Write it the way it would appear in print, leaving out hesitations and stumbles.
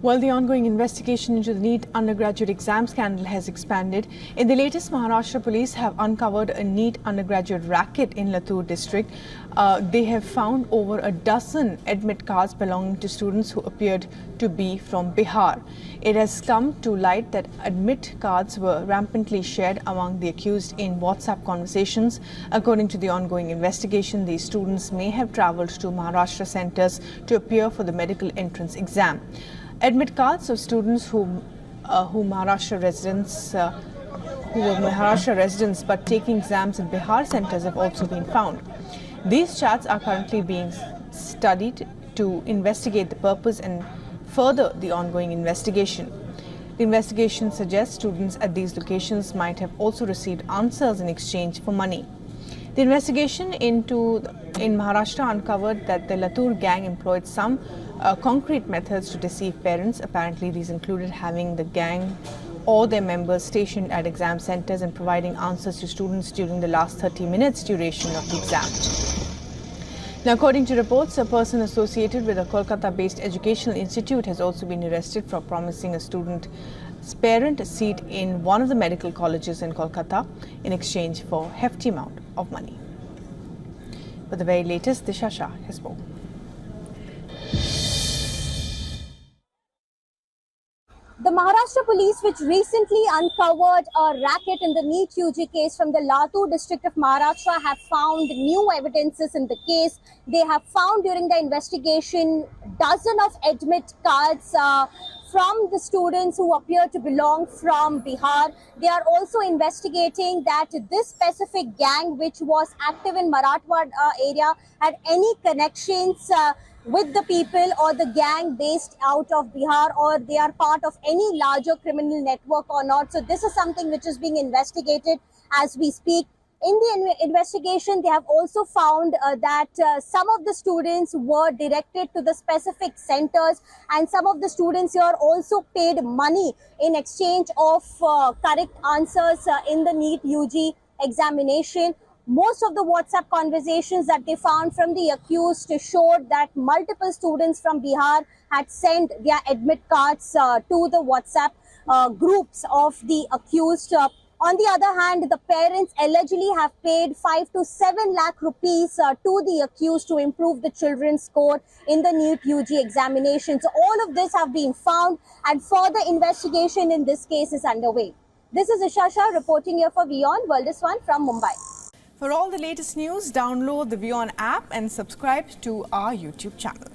Well, the ongoing investigation into the NEET undergraduate exam scandal has expanded. In the latest, Maharashtra police have uncovered a NEET undergraduate racket in Latur district. They have found over a dozen admit cards belonging to students who appeared to be from Bihar. It has come to light that admit cards were rampantly shared among the accused in WhatsApp conversations. According to the ongoing investigation, these students may have travelled to Maharashtra centres to appear for the medical entrance exam. Admit cards of students who were Maharashtra residents but taking exams in Bihar centres have also been found. These chats are currently being studied to investigate the purpose and further the ongoing investigation. The investigation suggests students at these locations might have also received answers in exchange for money. The investigation in Maharashtra uncovered that the Latur gang employed some concrete methods to deceive parents. Apparently, these included having the gang or their members stationed at exam centres and providing answers to students during the last 30 minutes duration of the exam. Now, according to reports, a person associated with a Kolkata-based educational institute has also been arrested for promising a student's parent a seat in one of the medical colleges in Kolkata in exchange for a hefty amount of money. For the very latest, Disha Shah has more. The Maharashtra police, which recently uncovered a racket in the NEET UG case from the Latur district of Maharashtra, have found new evidences in the case. They have found during the investigation dozen of admit cards from the students who appear to belong from Bihar. They are also investigating that this specific gang, which was active in Marathwada area, had any connections with the people or the gang based out of Bihar, or they are part of any larger criminal network or not. So this is something which is being investigated as we speak. In the investigation, they have also found that some of the students were directed to the specific centers, and some of the students here also paid money in exchange of correct answers in the NEET UG examination. Most of the WhatsApp conversations that they found from the accused showed that multiple students from Bihar had sent their admit cards to the WhatsApp groups of the accused. On the other hand, the parents allegedly have paid 5 to 7 lakh rupees to the accused to improve the children's score in the NEET UG examination. So all of this have been found, and further investigation in this case is underway. This is Disha Shah reporting here for WION World is One from Mumbai. For all the latest news, download the WION app and subscribe to our YouTube channel.